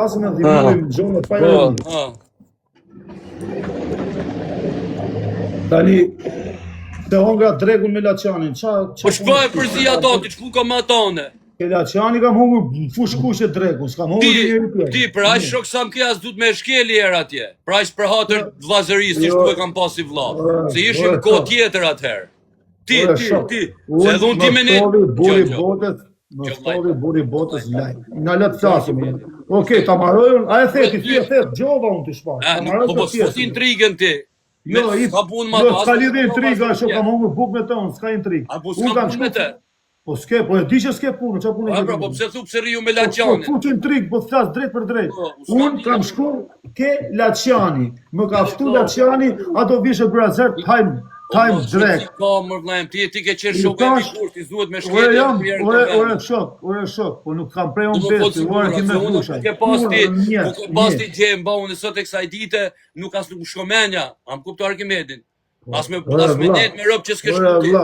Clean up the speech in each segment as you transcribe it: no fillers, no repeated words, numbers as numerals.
Asë me dhimojmë gjonë të fajrëmi. Tani, të hongra dregun me Laçanin. Po shkoj e përzia do, ti shku ka ma tone. Ke Laçani kam hungur fush kushe dregun, s'kam hungur njëri tjetër. Ti, për aq shok sa më ke as du të me shkeli era atje. Për aq për hatër vllazërisë, ti shku e kam pasi vlla. Se ishim kohë tjetër atëherë. Ti. Se dhun ti me ne. Në stoli buri botës laj. Na le të flasim. Okej, ta marrojun, a e theti, ti e thet, gjova unë të shpar. Po mos fut intrigën ti. Jo, s'ka lidhje intriga, shok kam hungur buk me ton, s'ka intrigë. Unë kam shku me të. Po s'ke, po e di që s'ke punë, çfarë punë ke? Po pse thu pse riu me Laçanin? Po fut intrigë, po thas drejt për drejt. Unë kam shku ke Laçani. Më ka ftu Laçani, ato vishë brazer time drek. Ka më vllajm, ti ke qenë shok e dikur, ti duhet me shkëlqe. Ore shok, po nuk kam prej unë besë, ore ti me dusha. Ke pasti gjë mba unë sot e kësaj dite, nuk as nuk shkomenja, am kuptuar Arkimedin. As me net me rob që s'ke shkuti.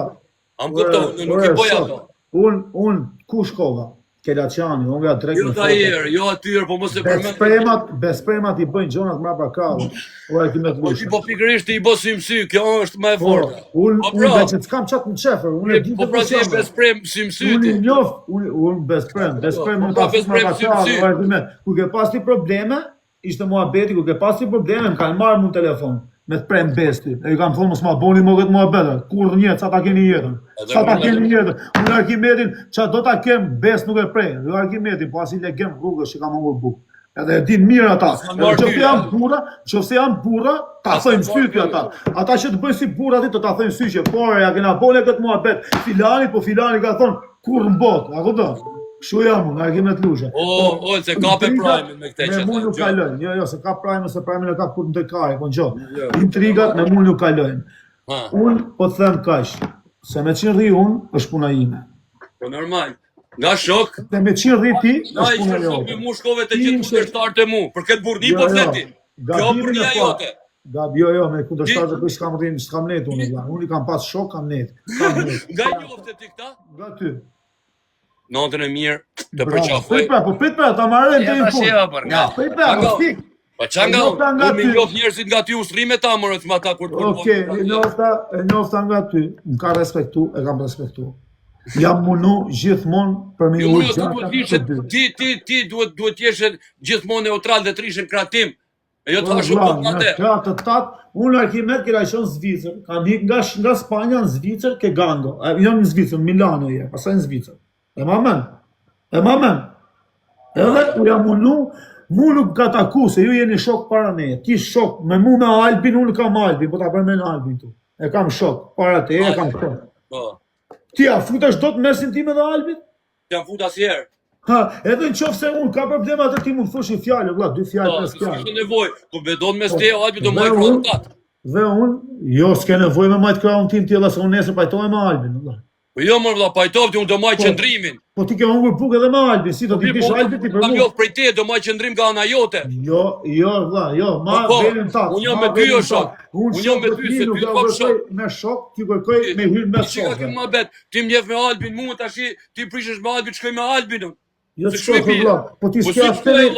Am kuptuar, nuk e bëj ato. Unë ku shkova? Ke Laçani, unë nga drejt në foto. Jo atyre, po mos e përmend. Bespremat i bëjnë gjonat mbrapa krave. Ora ti me të lush. Po pikërisht i bë sy, kjo është më e fortë. Unë vetë s'kam çat në çefer, unë e di të bëj. Po besprem sy. Unë njoh, unë besprem mund ta bëj sy. Ku ke pasti probleme, ishte muhabeti, ku ke pasti probleme, më kanë marrë në telefon. Me të prem besti, e i kam thonë mos ma boni më këtë muhabete, kur një, qa ta keni jetën. Unë Arkimedin, qa do ta kem, best nuk e prej. Unë Arkimedin, po asi legem rrugës që kam hungur buk. Edhe e din mirë ata. Qofse jam burra, ta thojmë sytje ata. Ata që të bëjnë si burra ti, të ta thojmë sytje. Por, ja kena bone këtë muhabet. Filani, po filani ka thonë, kur në botë, a këto? Kështu jam unë, Arkimet Lusha. Se ka pe prime me këte që me mu nuk kalojnë, jo, se ka prime, se prime në ka kur në të kare, po në gjo. Intrigat me mu nuk kalojnë. Unë po të them kash, se me qenë rri unë, është puna ime. Po normal, nga shok. Se me qenë rri ti, është puna jote. Shok me mu shkove të gjithë kundërshtarë të mu, për këtë burdi po të ti. Kjo burdia jote. Gabi, jo, me kundërshtarë të kështë kam rrinë, s'kam net unë, unë i kam pas shok, kam net. Nga njofte ti këta? Nga ty. Natën e mirë të përqafoj. Po prit pra, ta marrën të i punë. Prit pra, po stik. Pa qa nga unë me njof njerëzit nga ty usrime ta mërët ma ta kur të përpon. Oke, e njofta nga ty, më ka respektu, e kam respektu. Jam munu gjithmonë për me ujë gjata. Ti duhet t'jeshe gjithmonë neutral dhe t'rishen kratim. E jo të ashtu për nga te. Kratë të tatë, unë Arkimet kira isho në Zvicër, kam hik nga Spanja në Zvicër ke Gango. Jo në Zvicër, Milano je, pasaj në Zvicër. E ma men. Edhe u jam mu nuk ka taku, se ju jeni shok para ne. Ti shok, me mu me Albin, unë kam Albin, po ta përmen Albin tu. E kam shok, para te, e kam shok. Ti a futesh do të mesin ti me dhe Albin? Ti a fut asjerë. Edhe në qofë se unë ka problemat e ti mund thush i fjallë, vla, 2 fjallë, 5 fjallë. S'ke nevoj, ku bedon me ste, Albin do majtë kraun tatë. Dhe unë, jo, s'ke nevoj me majtë kraun tim tjela, se unë nesër pajtoj me Albin, vla. Po jo më vëlla, pajtovti unë do maj qëndrimin. Po ti ke hungur buk edhe me Albin, si do t'i bish Albin ti për mu. Kam jo prej te, do maj qëndrim nga ana jote. Jo, vëlla, ma venin tatë. Unë jam me ty jo shok. Unë jam me ty, se ty kom shok. Me shok, ti kërkoj me hyrë me shok. Qika ke ma bet, ti mjef me Albin, mu të ashi, ti prishesh me Albin, shkoj me Albin. Jo të shok, vëlla, po ti s'ke ashteri,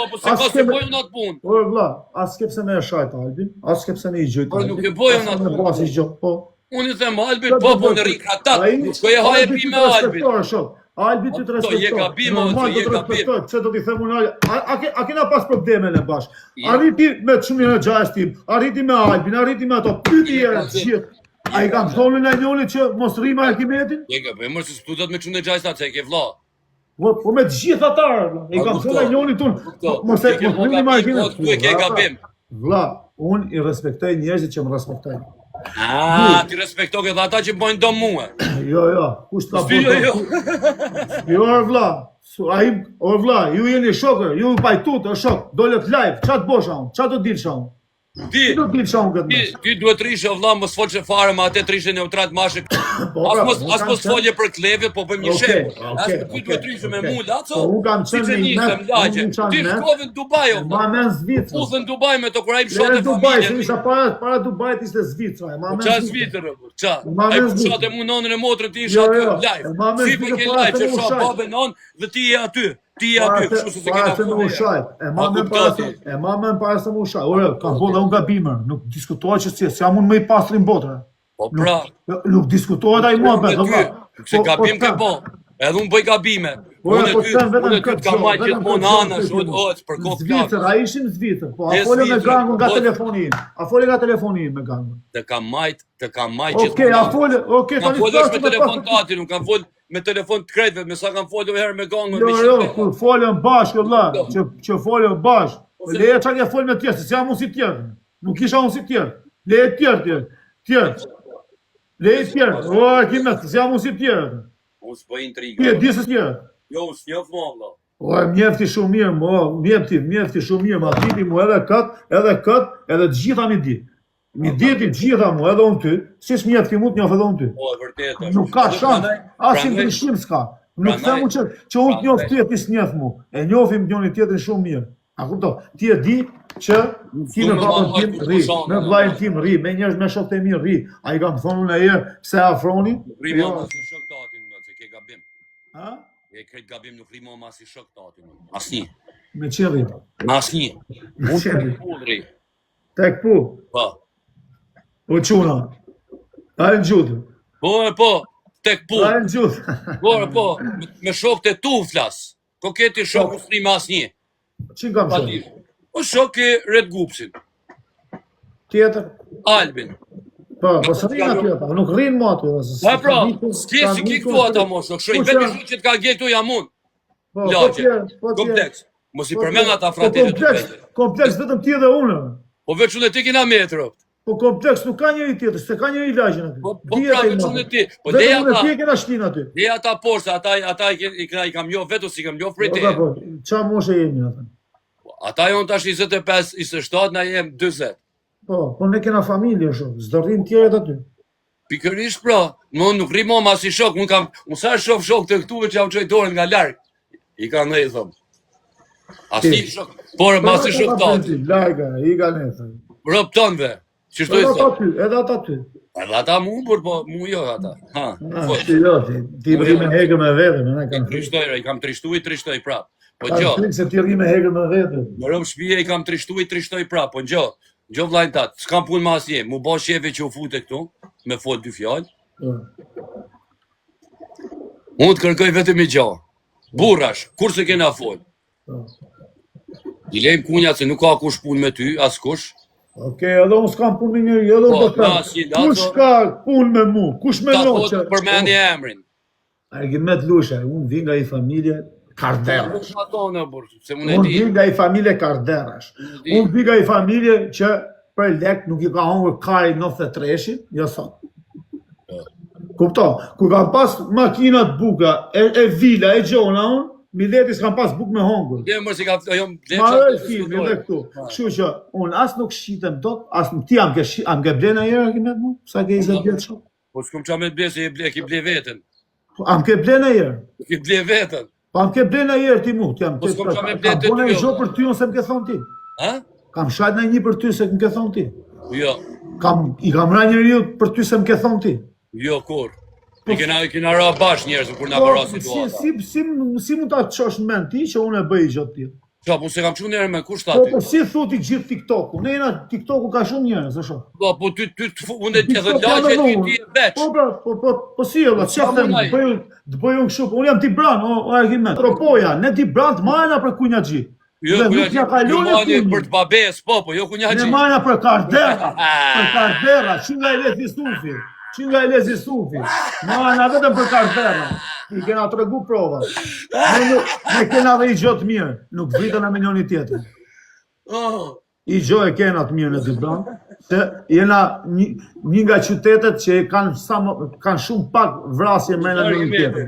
Po vëlla, as kepse me e shajt Albin, as kepse me i gjojt Albin. Po nuk e bojë unë atë punë. Unë i them Albin, po në rikra tatë, shkoj e haje pi me Albin. Albin ty të respektoj. Je gabim, je gabim. Pse do t'i them unë, a kena pas probleme në bashkë? Arriti me shumë në gjajës tim, arriti me Albin, arriti me ato, pyti e gjithë. A i kam thonë në njoni që mos rrima Arkimetin? Je gabim, mërë se s'putat me shumë në gjajës tatë, se e ke vla. Po me gjithë atarë, i kam thonë në njoni tunë, mos rrima Arkimetin. Tu e ke gabim. Vla, unë i respektoj njerëzit që më respektojnë. Ti respektoke dhe ata që bojnë do muë. Jo, kusht ka bojnë. Jo, orë vla, ju jeni shokër, ju pajtut, shok, dole të live, qa të bosha unë, qa të dilësha unë? Ti duhet rishë vëlla, mos folë që fare ma atë rishë neutrat mashë. As mos folje për klevjet, po bëjmë një shemë. Ti duhet rishë me mu, laco? Si që njësëm, laqe. Ti shkove në Dubaj, o ma men Zvicrë. Pusë në Dubaj me të kurajmë shote familje. Se isha para Dubaj t'iste Zvicrë. Qa Zvicrë, qa? A i për shote mu nonën e motrën ti isha aty live. Si për ke live që shote babë nonë dhe ti je aty. ti aty, kështu se kena folur. E mamën para se më ushaj. Ore, kam bo dhe unë gabime, nuk diskutohet që si jam unë më i pastrin botre. Po pra. Nuk diskutohet ai mua bet. Se gabim ke bo, edhe unë bëj gabime. Unë ty të kam majtë gjithmonë anash, për kohë Zvicër, a ishim Zvicër, po a folë me gangun nga telefonin. A folë nga telefonin me gangun. Të kam majtë gjithmonë. Okej, a folë, okej, kam folë është me telefon tatin, nuk kam folë me telefon të krejtëve, me sa kam folë herë me gangun. Jo, kur folën bashkë, vëlla, që folën bashkë. Leje çka ke folë me tjerë, se jam unë si tjerë. Nuk kisha unë si tjerë. Leje tjerë. Leje tjerë. O, kimet, se jam unë si tjerë. Unë s'bëj intrigë. Ti e di se tjerë. Jo, unë s'njef mo, vëlla. O, mjefti shumë mirë, mjefti shumë mirë, ma diti mu edhe këtë, edhe të gjitha mi di. Mi diti gjitha mu, edhe unë ty, si s'mjefti mu t'njof edhe unë ty. O, e vërtet është. Nuk ka shanë, asim të nëshim s'ka. Nuk themu që unë t'njof ty e ti s'njef mu, e njofim njoni tjetërin shumë mirë. A kupto, ti e di që ti me papën tim rri, me vlajnë tim rri, me njerëz me shokët e mirë rri. A i kam thonë unë e jërë, pse afroni? Rri ma ma si shok tatin, që ke gabim. Ha? E krejt gabim nuk rri ma si shok tatin. Asni. Me që rri? Asni. Unë të pull rri. Tek pu? Po. O quna, a e në gjutë? Po, tek pull. A e në gjutë? Po, me shokët e tu flas. Ko keti shok u sri ma asni. Qin kam shok? O shok e Red Gupsin. Tjetër? Albin. Po së rinë atjetër, nuk rinë ma aty. Pa pra, s'ke si ki këtu ata mo shok, shoj, vetë shok që t'ka gjetu jam unë. Lagje, kompleks. Mos i përmen ata fratit e të vete. Kompleks vetëm ti dhe unë. Po veç unë e ti kina metro. Po kompleks nuk ka njëri tjetër, se ka njëri lagjën aty. Po pra veç unë e ti. Vetëm unë e ti e kena shtin aty. Leja ata poshtë, ata i kam njoh vetu si kam njoh prej te. Qa moshe jemi ata? Ata jonë tash 25, 27, na jem 20. Po ne kena familje shumë, s'do rrinë tjeret aty. Pikërisht pra, nuk rri ma si shok, unë sa shof shok të këtu që jam qojtorin nga larkë. I ka në i thëmë. Asi shok, por ma si shok tati. Larga, i ka në i thëmë. Rëp tënve, që shtoj thëmë. Edhe ata ty. Edhe ata mu, por po mu jo ata. Ti rri me hegë me vete. I kam trishtoj prap. Po gjo. Se ti rri me hegë me vete. Në rëmë shpije i kam trishtoj prap, po gjo. Gjo vlajnë tatë, s'kam pun ma asje, mu ba shefe që u fute këtu, me fol 2 fjallë. Unë të kërkoj vetëm i gjo. Burrash, kur se kena fol? I lejmë kunjat se nuk ka kush pun me ty, as kush. Okej, edhe unë s'kam pun me njëri, edhe unë të kush ka pun me mu, kush me loqë? Ta të përmeni emrin. Argimet Lusha, unë vi nga i familje Karderash. Unë vi nga i familje Karderash. Unë vi nga i familje që për lek nuk i ka hongër kari 93-shin, jo sot. Kupto, ku kam pas makinat buka, e vila, e gjona unë, mileti s'kam pas buk me hongër. Ma e filmi dhe këtu. Kështu që unë as nuk shqitem dot, as ti am ke blena jera Argimet mu? Sa ke 20 vjetë shumë? Po s'kom qa me të ble se e ki ble vetën. Am ke blena jera? Ki ble vetën. Pa më ke blena jërë ti mu, kam bona i gjo për ty unë se më ke thonë ti. Kam shajt në një për ty se më ke thonë ti. Jo. I kam ra njëri për ty se më ke thonë ti. Jo, kur? I kena ra bash njerëzë kur nga përra situata. Si mund ta qosh në men ti që unë e bëj i gjotë ti? Qa, po se kam që njerë me kusht ati? Po si thuti gjithë TikTok-u? Ne jena TikTok-u ka shumë njerës, e shumë. Po ty unë e të laqe ti e veç. Po si e vëtë, që them, të bëj unë këshu, unë jam Tibran, o Argimet. Tropoja, ne Tibran të majna për kunja gji. Jo, kunja gji, ju mani për të babes, po jo kunja gji. Ne majna për Kardera, që nga i lezi Sufi. Që nga i lezi Sufi. Majna vetëm për Kardera. I kena të regu prova. Ne kena dhe i gjotë mirë, nuk vitën e me njoni tjetër. I gjo e kena të mirë në Tibran, se jena një nga qytetet që kanë shumë pak vrasje me në njoni tjetër.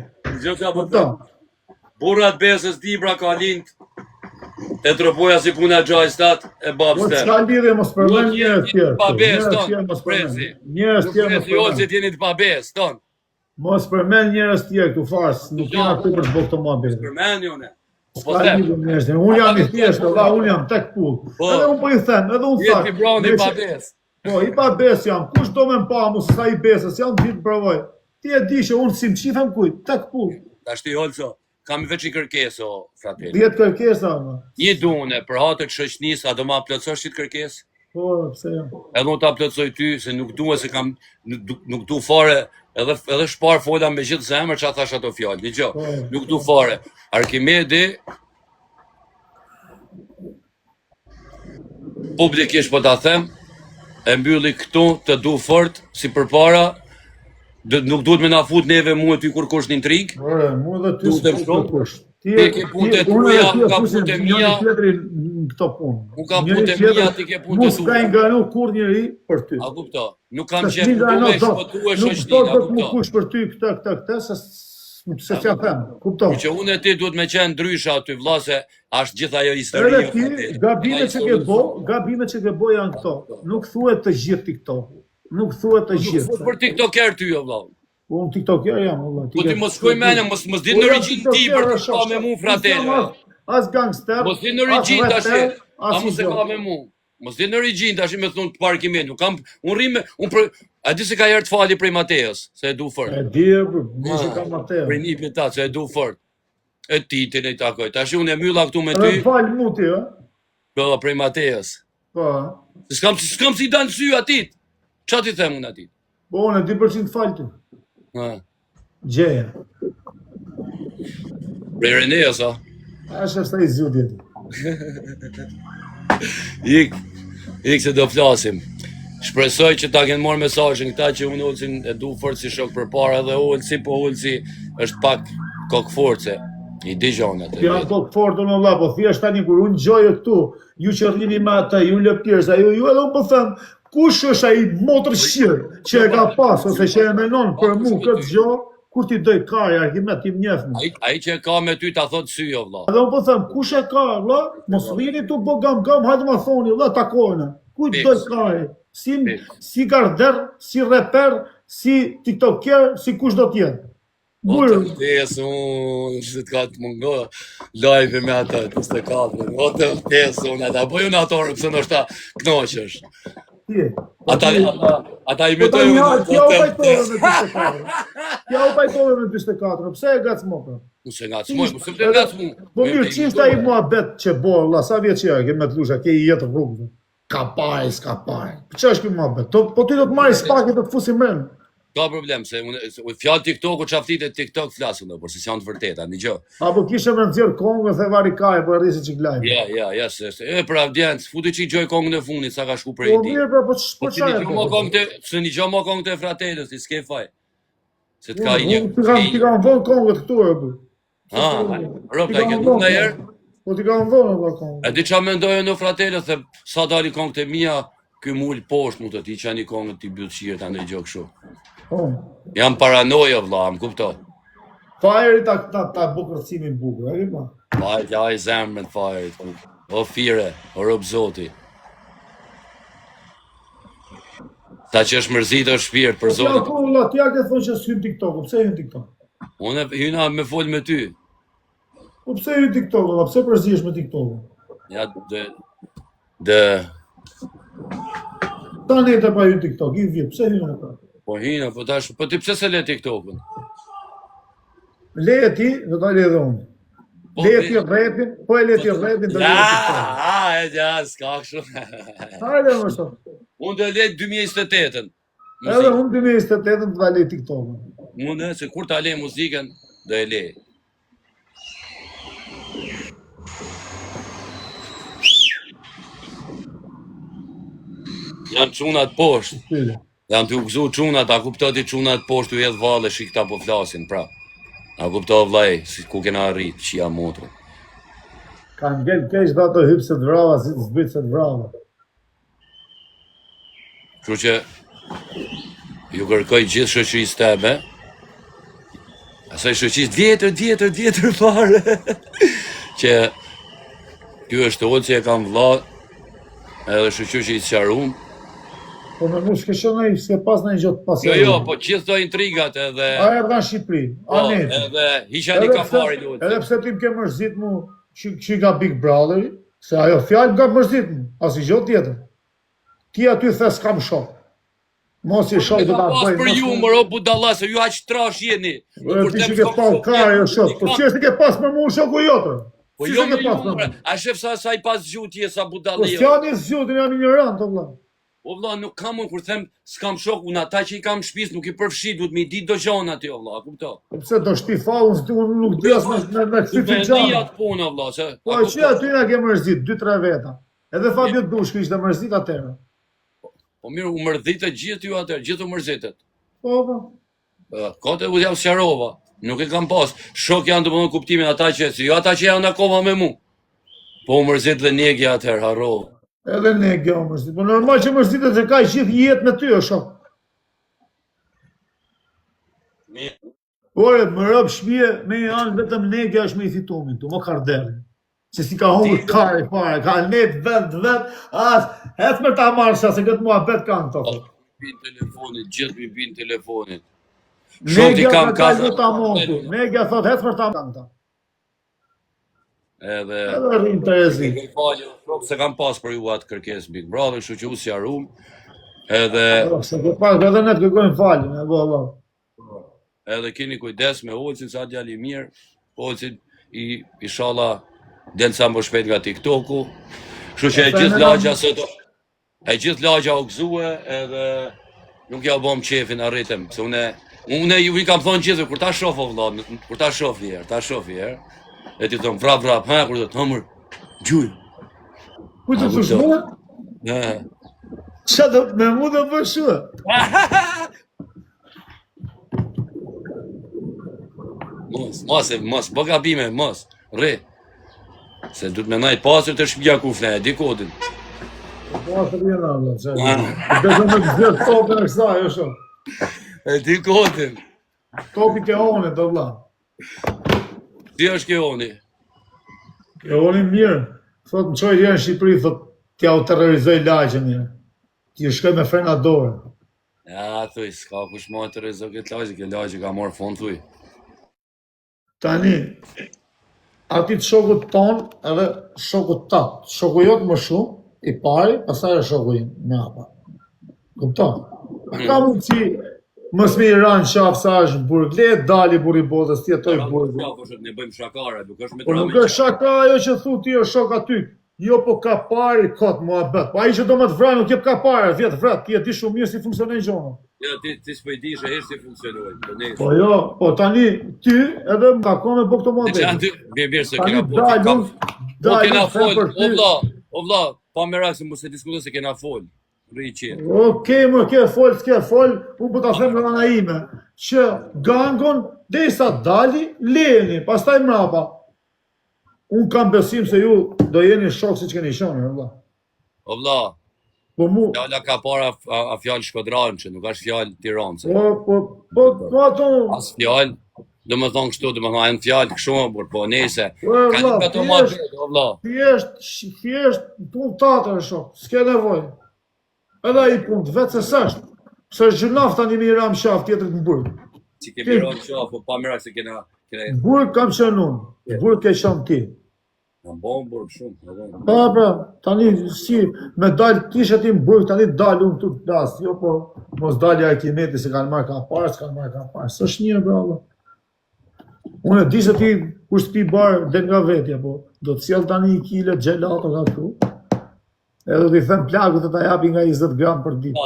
Burrat besës Dibra ka lind, e tropoja si puna gjajstat e babës të. Po qka lidhe mos përmen njërës tjerë. Babes, ton, presi. Njërës tjerë mos përmen. Jo që t'jeni të babes, ton. Mos përmen njërës tjerë këtu farsë, nuk jena të për të bëhë të ma besë. Mos përmen njone. Unë jam i thjeshtë, unë jam tek pull. Edhe unë po i them, edhe unë thak. Jeti bronë i babes. Po, i babes jam, kush do me mpa mu se sa i besës, jam ditë provoj. Ti e di që unë si më qifem kujt, tek pull. Ta shti holco, kam veç i kërkesë, o fratelli. 10 kërkesa, ma. Një dune, për hatët shoqënisë, a do ma plotësosh ti të kërkesë? Po, pse jo. Edhe unë ta plotësoj ty, se nuk dua se kam, nuk du fare, edhe shpar fola me gjithë zemër që a thash ato fjallë, një gjo, nuk du fare. Arkimedi, publikisht po ta them, e mbylli këtu të du fort, si përpara, nuk duhet me na fut neve mu e ty kur kush një intrigë. Mu dhe ty s'ku të kush. Ti ke punë të tuja, unë ka punë të mija. Këto punë. Unë ka punë të mija, ti ke punë të tuja. Mu s'ka inganu kur njëri për ty. A kupto? Nuk kam qenë për tuve, shpëtu e shoqni, a kupto? Nuk do kush për ty këtë, se që them, kupto. Që unë e ti duhet me qenë ndrysha aty, vlla, se ashtë gjitha jo histori. Edhe ti, gabime që ke bo janë këto. Nuk thuet të gjithë TikTok. Nuk thuet të gjithë. Nuk për TikToker ty, jo, vlla. Unë TikToker jam, valla. Po ti mos shkoj mene, mos di në origin ti për të ka me mu, fratelë. As gangster, mos di në origin tash, a mos e ka me mu. Mos di në origin tash me thonë të parkimet, nuk kam, unë rime, a di se ka herë të fali prej Mateos, se e du fort. E di, di se ka Mateos. Prej një pjeta, se e du fort. E titin e takoj, tash unë e mylla këtu me ty. E falë mu ti, e? Po, prej Mateos. Po. S'kam si danë sy atit. Qa ti them unë atit? Po, unë e 2% falë tu. Gjeja. Prej Reneos, a? Ashtë është ta i zjudjet. Ik se do flasim. Shpresoj që ta kenë morë mesazhin këta që unë Ulsin e du fort si shok për para dhe Ulsi, po Ulsi është pak kokforce. I di gjonat. Ja kokforte në vlla, po thjesht tani kur unë gjojë këtu, ju që rrini me ata, ju lëptirës, ju edhe unë po them, kush është ai motër shqirë që e ka pas, ose që e menon për mu këtë gjo, kur ti doj kari, Arkimet, ti m'njef mu. Ai që e ka me ty ta thot sy, o vlla. Edhe unë po them, kush e ka, vlla, mos vini tu po gam, hajde ma thoni, vlla, takojnë. Kujt doj kari, si garder, si reper, si tiktoker, si kush do t'jenë. O të vdes unë, që të ka të mungo live me ata, të 24, o të vdes unë, ata bojë në atorë, pëse në është ta knoqësh. Ata i metoj unë, Tja u pajtove me 24, pëse e gacë më për? Mëse gacë më, mëse të gacë më. Po mirë, qishta i mua bet që bo, la, sa vjeqia, ke me të lusha, ke i jetë rrugë, ka paj, s'ka paj. Që është ki mua bet? Po ti do të marri spaki të të fusi mrenë. Ka problem, se fjallë TikTok-u qaftit e TikTok flasën do, por se janë të vërteta, një gjë. Apo kishe me nëzirë kongë dhe vari kaj, po erdhi se që glajnë. Ja, se për avdjencë, futi që i gjoj kongën e funit, sa ka shku për e ti. Po mirë, po qaj e se një gjë më kongë të fratelës, ti s'ke faj. Se të ka i një... Ti ka më vonë kongët këtu e bu. Ropta, ke du në herë? Po ti ka më vonë e kongët. E di qa me ndojë në fratelës, se sa dali kongët e mija, ky mull poshtë mu të ti që një kongët ti bëllë qirë të ndë gjokë shumë. Jam paranoja, vla, më kupto. Fajeri ta bukërësimin bukër, e rima? Fajeri, ja i zemrën fajeri. O fire, o robë zoti. Ta që është mërzit o shpirt për zotin. Tja ke thonë që s'hynë TikTok, pëse hynë TikTok? Unë hyna me folë me ty. Po pëse hynë TikTok, pëse përzihesh me TikTok? Ja, Ta ne të pa hynë TikTok, i vjetë, pëse hynë e pa? Po hyna, po ti pëse se le TikTok-ën? Le e ti, dhe ta le edhe unë. Le e ti rapin, po e le ti rapin, dhe le e TikTok. Ja, s'ka kështu. Hajde më shumë. Unë dhe le 2028-ën. Edhe unë 2028-ën të le TikTok-ën. Unë, se kur ta le muzikën, dhe e le. Janë qunat poshtë. Jam të u gëzu qunat, a kupto ti qunat poshtë u jetë vale, shi këta po flasin, pra. A kupto vlaj, si ku kena rritë, që jam motrë. Ka ngell kesh da të hypë se të vrava, si të zbitë se të vrava. Kështu që, ju kërkoj gjithë shoqërisë teme, asaj shoqërisë vjetër fare, që kjo është ollë që e kam vla, edhe shoqërisë që i qarum. Po me mu shkeshonaj, se pas në një gjotë pasë. Jo, po gjithë do intrigat edhe... A e nga Shqipëri, a neti. Edhe hisha një kafari duhet. Edhe pse ti m'ke mërzit mu që nga Big Brother, se ajo fjallë nga mërzit mu, as i gjotë tjetër. Ti aty the s'kam shok. Mos i shoh do ta Pas bëj. për ju, moro budalla, se ju aq trash jeni. Ti që ke pa kare o shok, po si është ke pas për mua shoku jotër? Po Si jo është me ke pas ju, për mua? a shef sa i pas gjutje sa Po budalla jo. s'jani zgjutin jam ignorant o vëlla. O vlla, nuk kam unë kur them s'kam shok, unë ata që i kam shtëpis nuk i përfshi, duhet me i ditë do gjona ti o vlla, kupto. Pse do shpi fallun, unë nuk di as me Ti këtë vendi gjë. atë punë o vlla, se. Po që aty na ke mërzit 2-3 veta. Edhe Fabio Dushku ishte mërzit atëherë. Po mirë, u mërdhitë gjithë ju atëherë, gjithë u mërzitet. Po. Kote u jam sjarova, nuk e kam pas. Shok janë të mëndon kuptimin ata që, si jo ata që janë akoma me mu. Po u mërzit dhe negja atëherë, harrova. Edhe ne gjë mërzit. Po normal që mërzitet se ka gjithë jetë me ty o shok. Ore, më rëb shpije me janë vetëm negja është me i fitumin tu, më karderi. Se si ka hullë kare fare, ka net vet, as, hec me ta marrë se këtë mua bet kanë të. Bin telefonit, gjithë mi bin telefonit. Negja ka dalë ta montu, negja thot hec me ta kanë të. Edhe rrinë të rezi. Se kam pas për ju atë kërkes Big Brother, kështu që u sjarum. Edhe Se ke pas, edhe ne të kërkojnë falin, e bo. Edhe keni kujdes me Olcin, sa djali mirë. Olcin inshallah del sa më shpejt nga TikToku. Kështu që e gjithë lagja sot e gjithë lagja u gëzue edhe nuk ja bom qefin arritëm. Se unë ju i kam thonë gjithë, kur ta shof o vëlla, kur ta shof vjerë. E ti thonë vrap, ha, kur të thomër, gjuj. Ku të të shmuat? Qa do me mu dhe për shua? Mos, po gabime, mos, rri. Se du të menaj pasër të shpja kufne, e di kodin. Pasër jena, Allah, që e bezo me të zhjetë topën e kësaj, o shumë. E di kodin. Topi ke onit, o vla. Ti është ke oni? Ke oni mirë. Thot, në qoj jenë në Shqipëri, thot, t'ja u terrorizoj lagjën një. Ti shkoj me frena dorë. Ja, thuj, s'ka kush ma terrorizoj këtë lagjë, këtë lagjë ka morë fond, thuj. Tani, ati të shokut tonë edhe shokut tatë. Shoku jotë më shumë, i pari, pasaj e shoku im, me apa. Kupton? Ka mund që mës me i ranë qafë sa është burg, le dali buri botës, ti jetoj burg. Ne bëjmë shakare, nuk është me Po nuk është shaka ajo që thu ti o shok aty. Jo, po ka pari, kot mua bet. Po aji që do më të vraj, nuk jep ka pari, vjetë vret, ti e di shumë mirë si funksionin gjonë. Ja, ti s'po i di që heshtë si funksionojnë. Po jo, po tani, ty edhe më takon me bo këto mua bet. Mirë se kena po. Po kena fol, o vla, pa me rakë se mu se diskutu se kena fol. Okej, më ke fol, s'ke fol, unë po ta them nga nga ime, që gangon, dhe i sa dali, lejeni, pastaj mrapa. Unë kam besim se ju do jeni shok si që keni shonë, o vla. O vla, po mu... fjalla ka para a fjallë Shkodran, që nuk është fjallë Tiranë. Po ato... As fjallë, do më thonë kështu, do më thonë në fjallë këshumë, po nese, ka një ka të ma bete, o vla. Thjesht, punë tatër e shok, s'ke nevoj. Edhe i punë, vetë se sështë. Se gjënaf tani mi ram shaf tjetërit në burg. Si kemi ram shaf, po pa mirak se kena... Burg kam qenë unë, burg ke qanë ti. Në bon burg shumë. Pa, tani si, me dalë kishe ti në burg, tani dalë unë të plasë. Jo, po, mos dalë ja e kimeti se kanë marrë ka parë, s'kanë marrë ka parë. Së është një, bravo. Unë e di se ti kur s'pi barë dhe nga vetja, po, do të sjellë tani i kile gelato nga këtu. Edhe do t'i them plagut të ta japi nga 20 gram për ditë.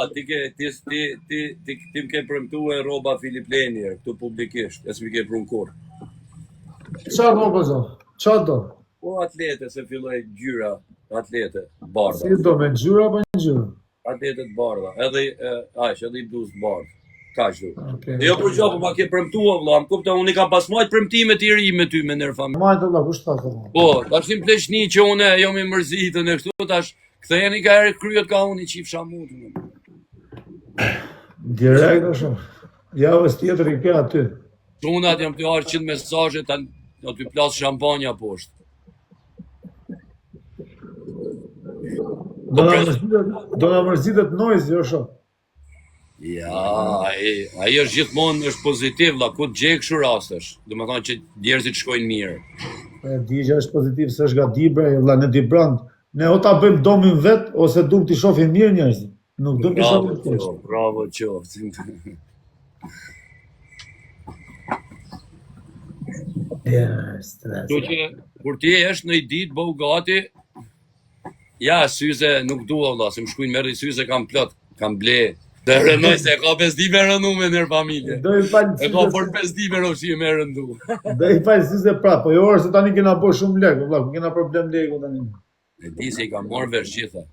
Ti më ke premtu e roba Filip Lenier, këtu publikisht, e s'mi ke prun kur. Qa roba zë? Qa do? Po atlete, se filloj gjyra, atlete, bardha. Si do, me gjyra për një gjyra? Atletet bardha, edhe i bluz bardha. Ka që du. Jo për gjohë, po ma ke premtua, vla, më kupta, unë i kam pas majtë premtime të ri me ty me nërë familë. Majtë, vla, kush ta të vla? Po, tash tim pleshni që une, jo me mërzitën e kështu, tash, këthejeni ka ere kryet ka unë i qif shamutë. Direkt është, javës tjetër i ke aty. Tunat jam të arë 100 mesaje, do t'y plasë shampanja poshtë. Do në mërzitet nojës, jo shumë. Ja, ajo është gjithmonë është pozitiv, la, ku të gjekë shu rastësh, do më thonë që djerëzit shkojnë mirë. E di që është pozitiv, se është ga dibre, la, në dibrand. Ne o ta bëjmë domin vetë, ose du t'i shofim mirë njerëzit. Nuk do kisha vërtetë. Bravo qoftë. Stres. Do që kur ti është në i ditë bëu gati, ja, syze nuk dua valla, se më shkruajnë merri syze kam plot, kam ble. Dhe rënoj se ka 5 ditë me rënu me nërë familje. E ka për 5 ditë me rëshi me rëndu. Dhe i falë syze prapë, po jo orë se tani kena po shumë lekë, valla, kena problem lekë tani. E di se i ka marrë vesh gjitha.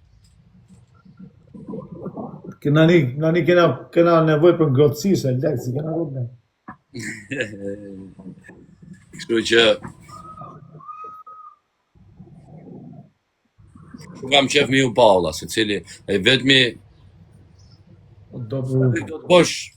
Nani kena nevoj për ngrotësi, se lekë, si kena problem. Kështu që kam qef me ju Paula, se cili e vetmi do të bosh